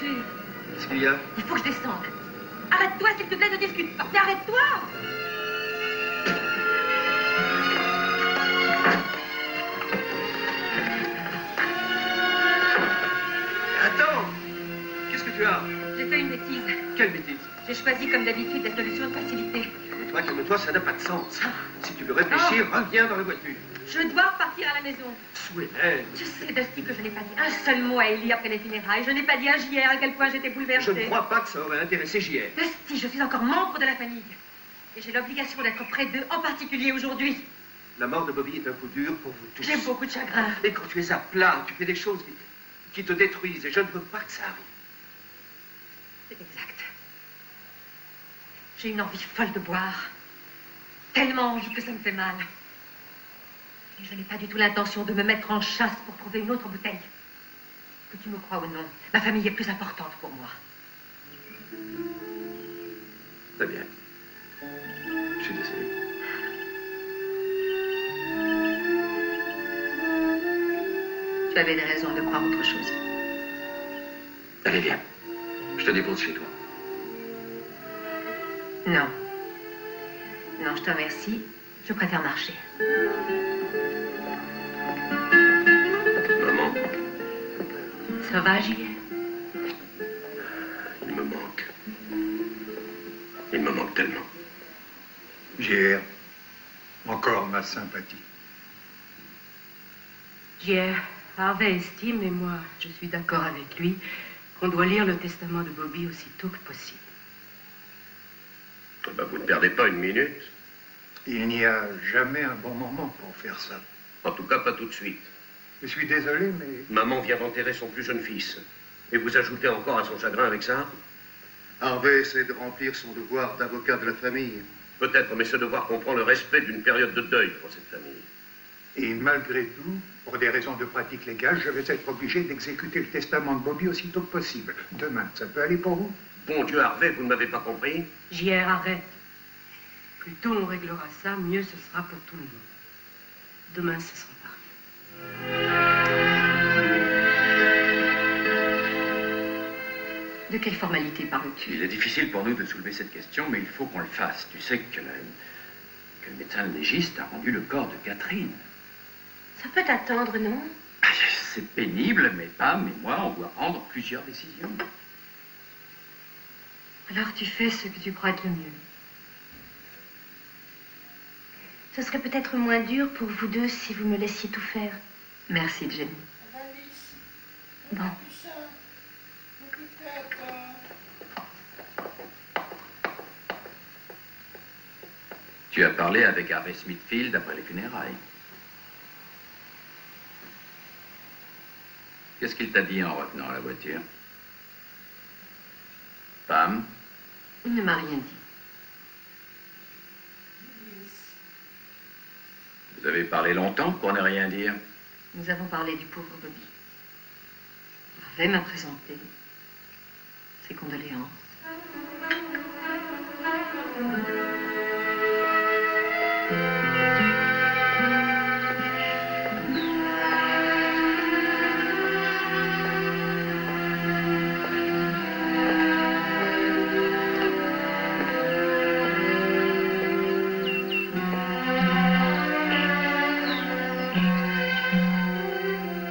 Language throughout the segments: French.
dessus. Qu'est-ce qu'il y a? Il faut que je descende. Arrête-toi, s'il te plaît, ne discute pas. Mais arrête-toi! Attends! Qu'est-ce que tu as? J'ai fait une bêtise. Quelle bêtise? J'ai choisi, comme d'habitude, la solution de facilité. Calme-toi, ça n'a pas de sens. Si tu veux réfléchir, reviens dans la voiture. Je dois repartir à la maison. Souhait. Tu sais, Dusty, que je n'ai pas dit un seul mot à Ellie après les funérailles. Je n'ai pas dit à JR à quel point j'étais bouleversée. Je ne crois pas que ça aurait intéressé JR. Dusty, je suis encore membre de la famille. Et j'ai l'obligation d'être près d'eux, en particulier aujourd'hui. La mort de Bobby est un coup dur pour vous tous. J'ai beaucoup de chagrin. Et quand tu es à plat, tu fais des choses qui te détruisent. Et je ne veux pas que ça arrive. C'est exact. J'ai une envie folle de boire. Tellement envie que ça me fait mal. Et je n'ai pas du tout l'intention de me mettre en chasse pour trouver une autre bouteille. Que tu me crois ou non, ma famille est plus importante pour moi. Très bien. Je suis désolé. Tu avais des raisons de croire autre chose. Allez, viens. Je te dépose chez toi. Non. Non, je te remercie. Je préfère marcher. Maman. Ça va, JR? Il me manque. Il me manque tellement. JR, encore ma sympathie. JR, Harvey estime, et moi, je suis d'accord avec lui, qu'on doit lire le testament de Bobby aussitôt que possible. Bah, vous ne perdez pas une minute. Il n'y a jamais un bon moment pour faire ça. En tout cas, pas tout de suite. Je suis désolé, mais... Maman vient d'enterrer son plus jeune fils. Et vous ajoutez encore à son chagrin avec ça? Harvey essaie de remplir son devoir d'avocat de la famille. Peut-être, mais ce devoir comprend le respect d'une période de deuil pour cette famille. Et malgré tout, pour des raisons de pratique légale, je vais être obligé d'exécuter le testament de Bobby aussitôt que possible. Demain, ça peut aller pour vous? Bon Dieu, Harvey, vous ne m'avez pas compris? JR, arrête. Plus tôt on réglera ça, mieux ce sera pour tout le monde. Demain, ce sera parfait. De quelle formalité parles-tu? Il est difficile pour nous de soulever cette question, mais il faut qu'on le fasse. Tu sais que le médecin légiste a rendu le corps de Catherine. Ça peut attendre, non? Ah, c'est pénible, mais Pam et moi, on doit prendre plusieurs décisions. Alors tu fais ce que tu crois être le mieux. Ce serait peut-être moins dur pour vous deux si vous me laissiez tout faire. Merci, Jenny. Bon. Tu as parlé avec Harvey Smithfield après les funérailles. Qu'est-ce qu'il t'a dit en revenant à la voiture? Pam? Il ne m'a rien dit. Vous avez parlé longtemps pour ne rien dire? Nous avons parlé du pauvre Bobby. Harvey m'a présenté ses condoléances.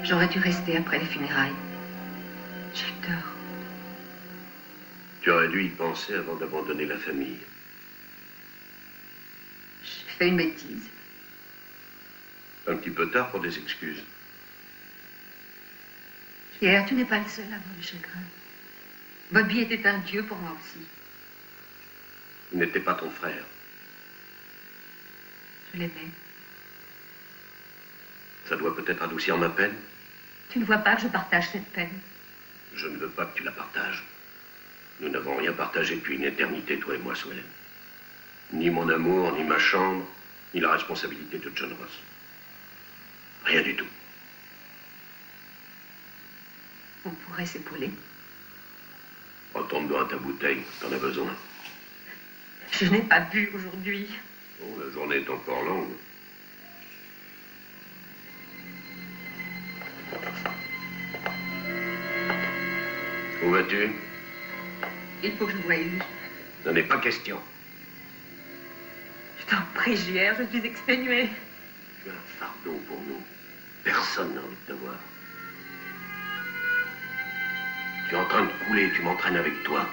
J'aurais dû rester après les funérailles. J'ai eu tort. Tu aurais dû y penser avant d'abandonner la famille. J'ai fait une bêtise. Un petit peu tard pour des excuses. Pierre, tu n'es pas le seul à avoir du chagrin. Bobby était un dieu pour moi aussi. Il n'était pas ton frère. Je l'aimais. Ça doit peut-être adoucir ma peine. Tu ne vois pas que je partage cette peine? Je ne veux pas que tu la partages. Nous n'avons rien partagé depuis une éternité, toi et moi, Solène. Ni mon amour, ni ma chambre, ni la responsabilité de John Ross. Rien du tout. On pourrait s'épauler. Retourne-toi à ta bouteille, t'en as besoin. Je n'ai pas bu aujourd'hui. Bon, la journée est encore longue. Où vas-tu? Il faut que je voie Élie. N'en est pas question. Je t'en prie, JR, je suis exténuée. Tu es un fardeau pour nous. Personne n'a envie de te voir. Tu es en train de couler, tu m'entraînes avec toi.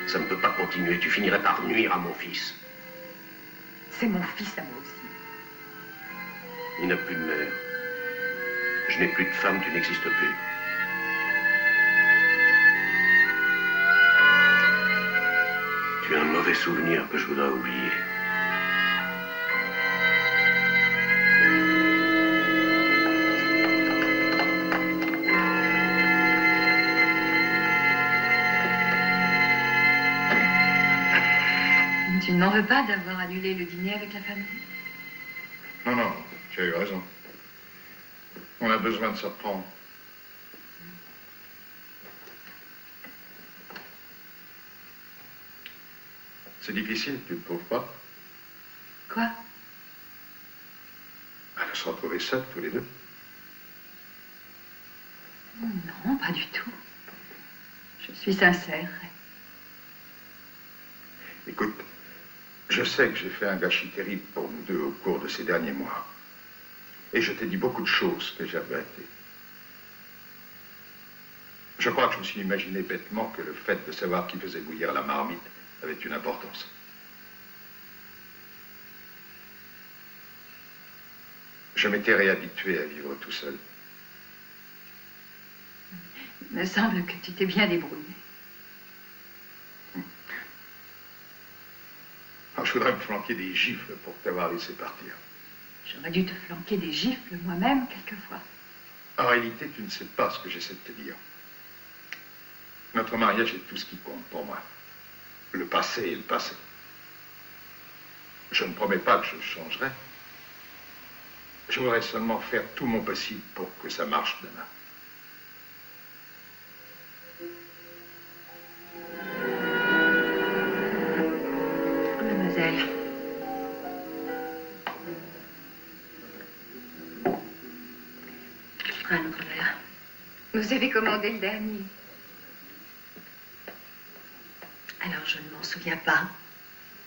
Ça ne peut pas continuer, tu finirais par nuire à mon fils. C'est mon fils à moi aussi. Il n'a plus de mère. Je n'ai plus de femme, tu n'existes plus. Tu as un mauvais souvenir que je voudrais oublier. Tu n'en veux pas d'avoir annulé le dîner avec la famille? Non, non, tu as eu raison. On a besoin de se reprendre. C'est difficile, tu ne trouves pas? Quoi? De se retrouver seuls, tous les deux. Non, pas du tout. Je suis sincère. Écoute, je sais que j'ai fait un gâchis terrible pour nous deux au cours de ces derniers mois. Et je t'ai dit beaucoup de choses que j'ai regrettées. Je crois que je me suis imaginé bêtement que le fait de savoir qui faisait bouillir la marmite avait une importance. Je m'étais réhabitué à vivre tout seul. Il me semble que tu t'es bien débrouillé. Alors, je voudrais me flanquer des gifles pour t'avoir laissé partir. J'aurais dû te flanquer des gifles moi-même quelquefois. En réalité, tu ne sais pas ce que j'essaie de te dire. Notre mariage est tout ce qui compte pour moi. Le passé est le passé. Je ne promets pas que je changerai. Je voudrais seulement faire tout mon possible pour que ça marche demain. Mademoiselle. Je ferai un autre verre. Vous avez commandé le dernier. Alors, je ne m'en souviens pas.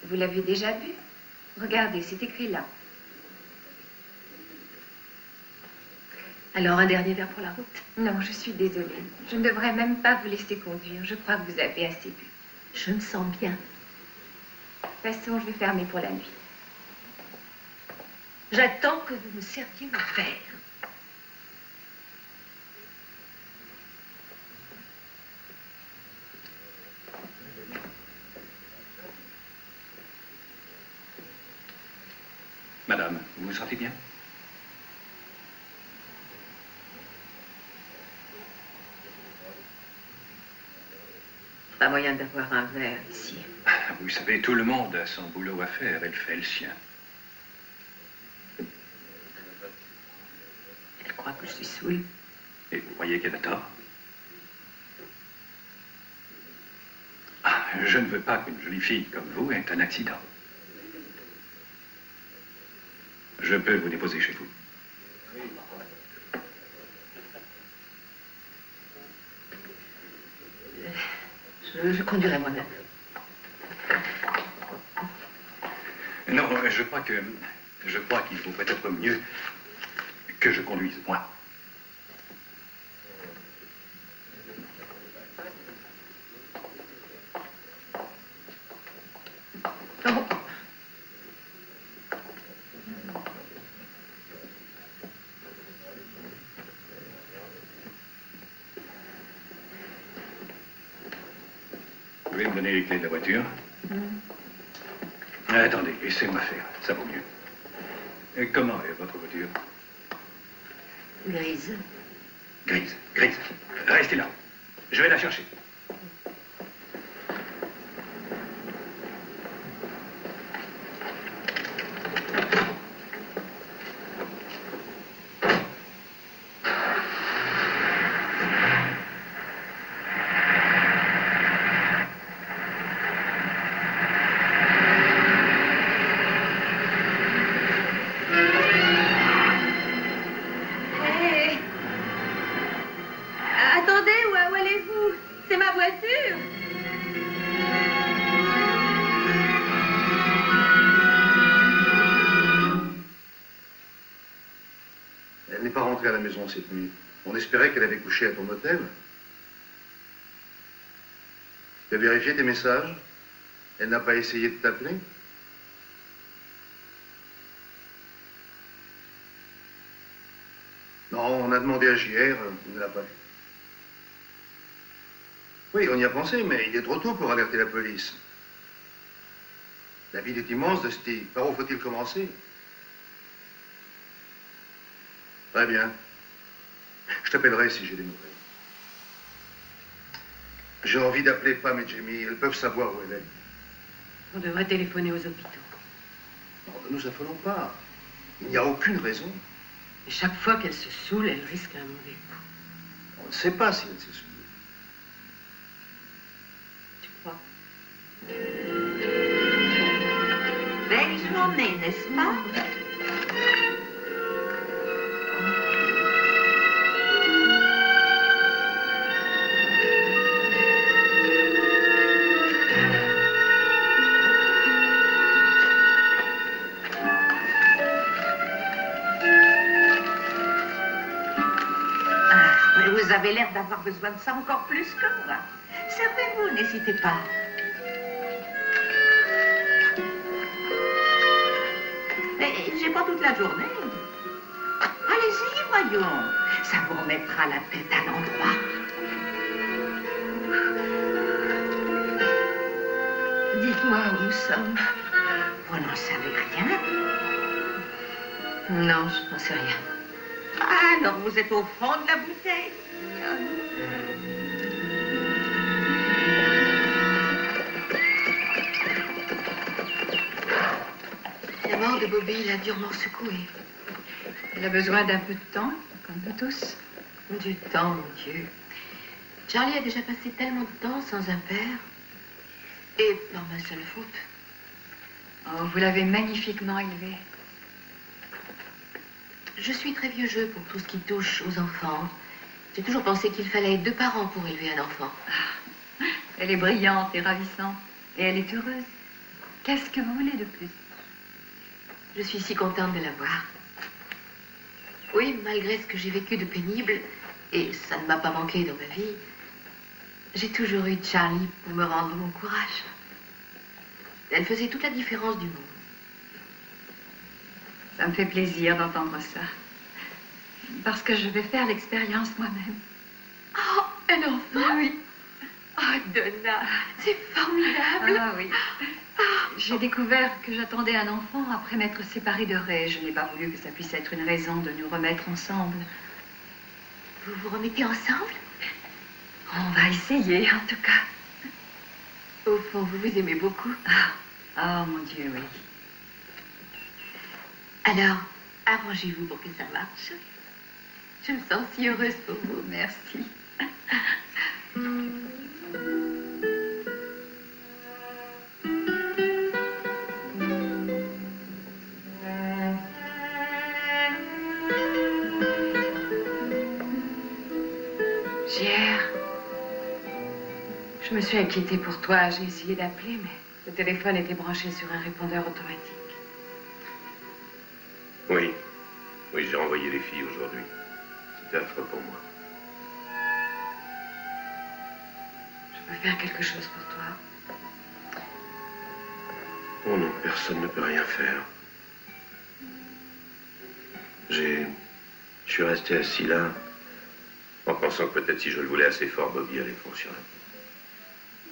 Vous l'avez déjà bu? Regardez, c'est écrit là. Alors, un dernier verre pour la route? Non, je suis désolée. Je ne devrais même pas vous laisser conduire. Je crois que vous avez assez bu. Je me sens bien. De toute façon, je vais fermer pour la nuit. J'attends que vous me serviez le verre. Madame, vous vous sentez bien? Pas moyen d'avoir un verre ici. Vous savez, tout le monde a son boulot à faire. Elle fait le sien. Elle croit que je suis saoule. Et vous croyez qu'elle a tort? Ah, je ne veux pas qu'une jolie fille comme vous ait un accident. Je peux vous déposer chez vous. Je conduirai moi-même. Non, je crois qu'il vaut peut-être mieux que je conduise moi. Oh. Vous pouvez me donner les clés de la voiture? Attendez, laissez-moi faire, ça vaut mieux. Et comment est votre voiture? Grise. Grise, Grise, restez là. Je vais la chercher. Hé! Attendez, où allez-vous? maison cette nuit. On espérait qu'elle avait couché à ton hôtel. Tu as vérifié tes messages? Elle n'a pas essayé de t'appeler? Non, on a demandé à JR, il ne l'a pas vu. Oui, on y a pensé, mais il est trop tôt pour alerter la police. La ville est immense, Dusty. Par où faut-il commencer? Très bien. Je t'appellerai si j'ai des nouvelles. J'ai envie d'appeler Pam et Jamie. Elles peuvent savoir où elle est. On devrait téléphoner aux hôpitaux. Non, ne nous affolons pas. Il n'y a aucune raison. Et chaque fois qu'elle se saoule, elle risque un mauvais coup. On ne sait pas si elle s'est saoulée. Tu crois? Belle journée, n'est-ce pas? Vous avez l'air d'avoir besoin de ça encore plus que moi. Servez-vous, n'hésitez pas. Mais j'ai pas toute la journée. Allez-y, voyons. Ça vous remettra la tête à l'endroit. Dites-moi où nous sommes. Vous n'en savez rien? Non, je n'en sais rien. Alors vous êtes au fond de la bouteille. La mort de Bobby l'a durement secouée. Elle a besoin d'un peu de temps, comme nous tous. Du temps, mon Dieu. Charlie a déjà passé tellement de temps sans un père. Et par ma seule faute. Oh, vous l'avez magnifiquement élevé. Je suis très vieux jeu pour tout ce qui touche aux enfants. J'ai toujours pensé qu'il fallait 2 parents pour élever un enfant. Elle est brillante et ravissante. Et elle est heureuse. Qu'est-ce que vous voulez de plus? Je suis si contente de la voir. Oui, malgré ce que j'ai vécu de pénible, et ça ne m'a pas manqué dans ma vie, j'ai toujours eu Charlie pour me rendre mon courage. Elle faisait toute la différence du monde. Ça me fait plaisir d'entendre ça. Parce que je vais faire l'expérience moi-même. Oh, un enfant? Oui. Oh, Donna, c'est formidable. Ah oui. J'ai découvert que j'attendais un enfant après m'être séparée de Ray. Je n'ai pas voulu que ça puisse être une raison de nous remettre ensemble. Vous vous remettez ensemble? On va essayer, en tout cas. Au fond, vous vous aimez beaucoup. Oh, mon Dieu, oui. Alors, arrangez-vous pour que ça marche. Je me sens si heureuse pour vous. Merci. JR, je me suis inquiétée pour toi. J'ai essayé d'appeler, mais le téléphone était branché sur un répondeur automatique. Oui. Oui, j'ai renvoyé les filles aujourd'hui. C'était affreux pour moi. Je peux faire quelque chose pour toi? Oh non, personne ne peut rien faire. Je suis resté assis là, en pensant que peut-être si je le voulais assez fort, Bobby allait fonctionner.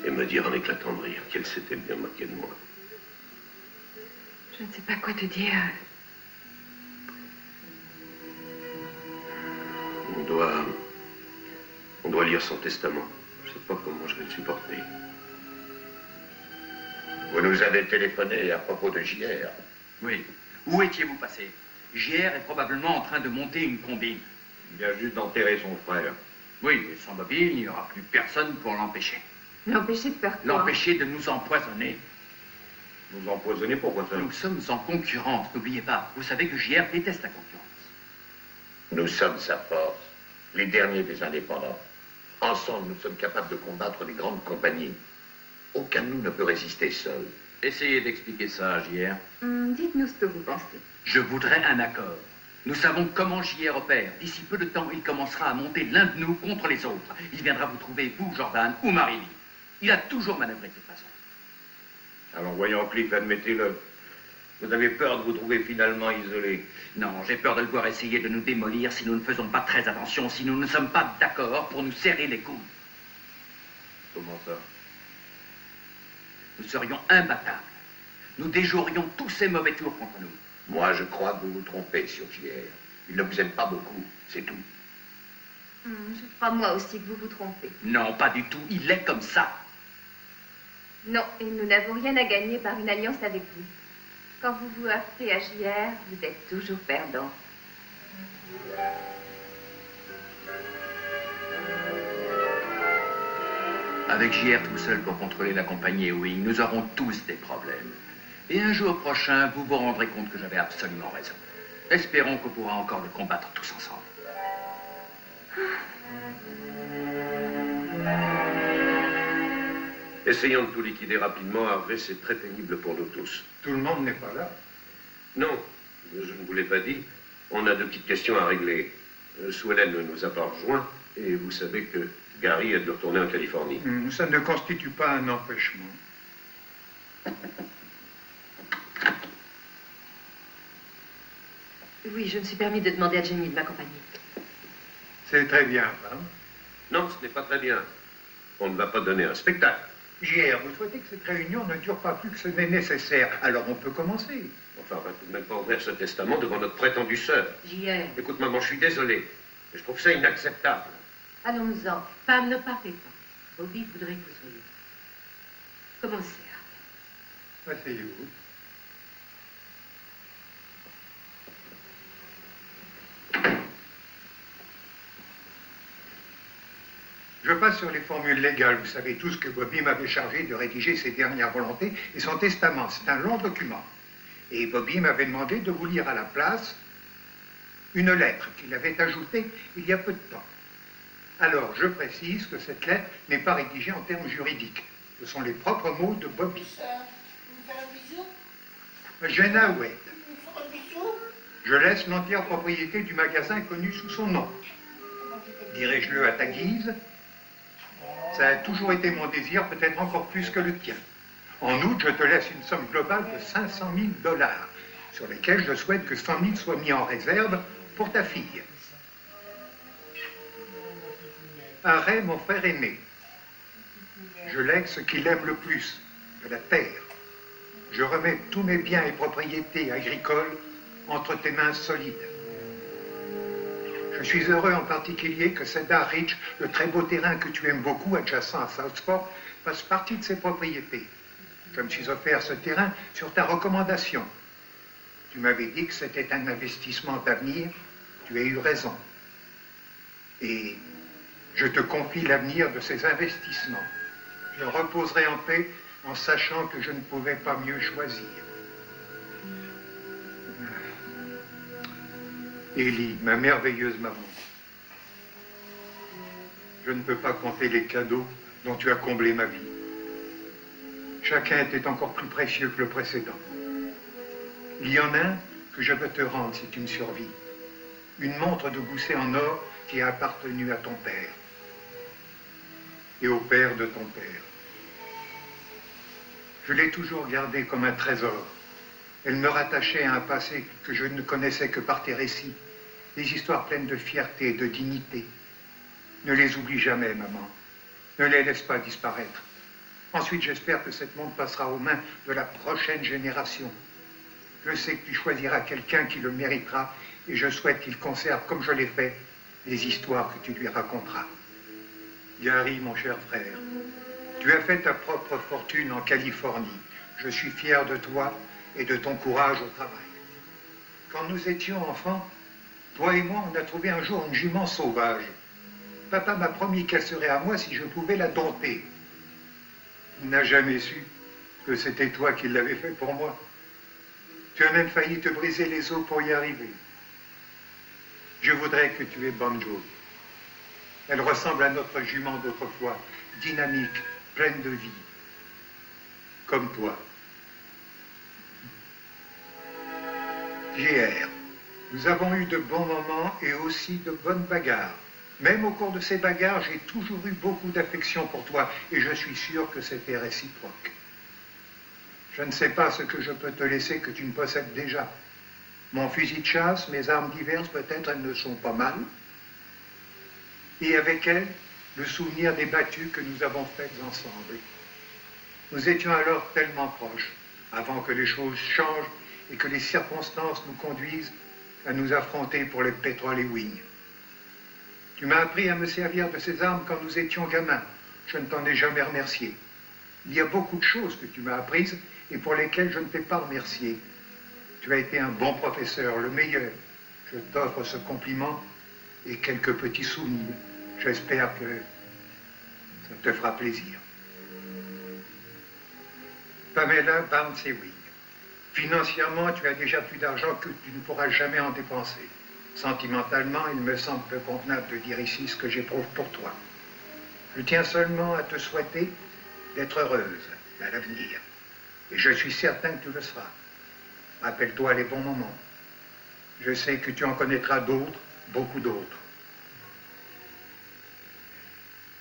Et me dire en éclatant de rire qu'elle s'était bien moquée de moi. Je ne sais pas quoi te dire. On doit lire son testament. Je ne sais pas comment je vais le supporter. Vous nous avez téléphoné à propos de JR. Oui. Où étiez-vous passé? JR est probablement en train de monter une combine. Il vient juste d'enterrer son frère. Oui, et sans Bobby, il n'y aura plus personne pour l'empêcher. L'empêcher de faire quoi? L'empêcher de nous empoisonner. Nous empoisonner, pourquoi ça? Nous sommes en concurrence, n'oubliez pas. Vous savez que JR déteste la concurrence. Nous sommes sa force, les derniers des indépendants. Ensemble, nous sommes capables de combattre les grandes compagnies. Aucun de nous ne peut résister seul. Essayez d'expliquer ça à JR. Dites-nous ce que vous pensez. Je voudrais un accord. Nous savons comment JR opère. D'ici peu de temps, il commencera à monter l'un de nous contre les autres. Il viendra vous trouver, vous, Jordan, ou Marie-Lie. Il a toujours manœuvré de cette façon. Alors, voyons, Cliff, admettez-le. Vous avez peur de vous trouver finalement isolé. Non, j'ai peur de le voir essayer de nous démolir si nous ne faisons pas très attention, si nous ne sommes pas d'accord pour nous serrer les coudes. Comment ça? Nous serions imbattables. Nous déjouerions tous ces mauvais tours contre nous. Moi, je crois que vous vous trompez sur JR. Il ne vous aime pas beaucoup, c'est tout. Je crois moi aussi que vous vous trompez. Non, pas du tout. Il est comme ça. Non, et nous n'avons rien à gagner par une alliance avec vous. Quand vous vous heurtez à JR, vous êtes toujours perdant. Avec JR tout seul pour contrôler la compagnie Ewing, nous aurons tous des problèmes. Et un jour prochain, vous vous rendrez compte que j'avais absolument raison. Espérons qu'on pourra encore le combattre tous ensemble. Essayons de tout liquider rapidement. Harvey, c'est très pénible pour nous tous. Tout le monde n'est pas là. Non, je ne vous l'ai pas dit. On a 2 petites questions à régler. Swellen ne nous a pas rejoints. Et vous savez que Gary a dû retourner en Californie. Ça ne constitue pas un empêchement. Oui, je me suis permis de demander à Jamie de m'accompagner. C'est très bien, hein? Non, ce n'est pas très bien. On ne va pas donner un spectacle. JR, vous souhaitez que cette réunion ne dure pas plus que ce n'est nécessaire. Alors on peut commencer. Enfin, on va tout de même pas ouvrir ce testament devant notre prétendue sœur. JR. Écoute, maman, je suis désolé. Mais je trouve ça inacceptable. Allons-en. Femme, ne partez pas. Bobby voudrait que vous soyez. Commencez. Asseyez-vous. Je passe sur les formules légales. Vous savez tous que Bobby m'avait chargé de rédiger ses dernières volontés et son testament. C'est un long document. Et Bobby m'avait demandé de vous lire à la place une lettre qu'il avait ajoutée il y a peu de temps. Alors, je précise que cette lettre n'est pas rédigée en termes juridiques. Ce sont les propres mots de Bobby. Jenna Wade. Je laisse l'entière propriété du magasin connu sous son nom. Dirige-le à ta guise. Ça a toujours été mon désir, peut-être encore plus que le tien. En août, je te laisse une somme globale de 500 000 $, sur lesquels je souhaite que 100 000 soient mis en réserve pour ta fille. À Ray, mon frère aîné, je lègue ce qu'il aime le plus, de la terre. Je remets tous mes biens et propriétés agricoles entre tes mains solides. Je suis heureux en particulier que Cedar Ridge, le très beau terrain que tu aimes beaucoup, adjacent à Southport, fasse partie de ses propriétés. Je me suis offert ce terrain sur ta recommandation. Tu m'avais dit que c'était un investissement d'avenir. Tu as eu raison. Et je te confie l'avenir de ces investissements. Je reposerai en paix en sachant que je ne pouvais pas mieux choisir. Ellie, ma merveilleuse maman, je ne peux pas compter les cadeaux dont tu as comblé ma vie. Chacun était encore plus précieux que le précédent. Il y en a un que je veux te rendre si tu me survis. Une montre de gousset en or qui a appartenu à ton père et au père de ton père. Je l'ai toujours gardée comme un trésor. Elle me rattachait à un passé que je ne connaissais que par tes récits, des histoires pleines de fierté et de dignité. Ne les oublie jamais, maman. Ne les laisse pas disparaître. Ensuite, j'espère que cette montre passera aux mains de la prochaine génération. Je sais que tu choisiras quelqu'un qui le méritera et je souhaite qu'il conserve, comme je l'ai fait, les histoires que tu lui raconteras. Gary, mon cher frère, tu as fait ta propre fortune en Californie. Je suis fier de toi et de ton courage au travail. Quand nous étions enfants, toi et moi, on a trouvé un jour une jument sauvage. Papa m'a promis qu'elle serait à moi si je pouvais la dompter. Il n'a jamais su que c'était toi qui l'avais fait pour moi. Tu as même failli te briser les os pour y arriver. Je voudrais que tu aies Banjo. Elle ressemble à notre jument d'autrefois, dynamique, pleine de vie, comme toi. JR, Nous avons eu de bons moments et aussi de bonnes bagarres. Même au cours de ces bagarres, j'ai toujours eu beaucoup d'affection pour toi et je suis sûr que c'était réciproque. Je ne sais pas ce que je peux te laisser que tu ne possèdes déjà. Mon fusil de chasse, mes armes diverses, peut-être elles ne sont pas mal. Et avec elles, le souvenir des battues que nous avons faites ensemble. Nous étions alors tellement proches, avant que les choses changent et que les circonstances nous conduisent à nous affronter pour le pétrole et Wing. Tu m'as appris à me servir de ces armes quand nous étions gamins. Je ne t'en ai jamais remercié. Il y a beaucoup de choses que tu m'as apprises et pour lesquelles je ne t'ai pas remercié. Tu as été un bon professeur, le meilleur. Je t'offre ce compliment et quelques petits souvenirs. J'espère que ça te fera plaisir. Pamela Barnes Ewing. Financièrement, tu as déjà plus d'argent que tu ne pourras jamais en dépenser. Sentimentalement, il me semble peu convenable de dire ici ce que j'éprouve pour toi. Je tiens seulement à te souhaiter d'être heureuse à l'avenir. Et je suis certain que tu le seras. Rappelle-toi les bons moments. Je sais que tu en connaîtras d'autres, beaucoup d'autres.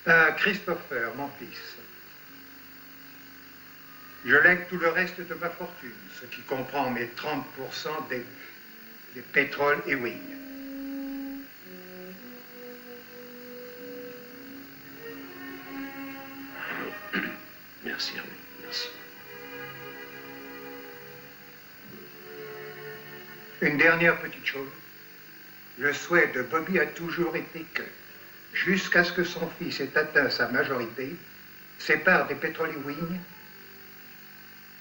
À Christopher, mon fils. Je lègue tout le reste de ma fortune, ce qui comprend mes 30% des pétroles et Wing. Merci, Henry. Merci. Une dernière petite chose. Le souhait de Bobby a toujours été que, jusqu'à ce que son fils ait atteint sa majorité, ses parts des pétroles et Wing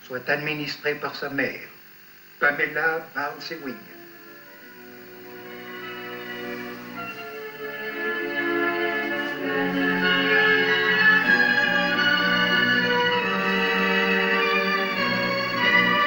soient administrées par sa mère, Pamela Barnes Ewing.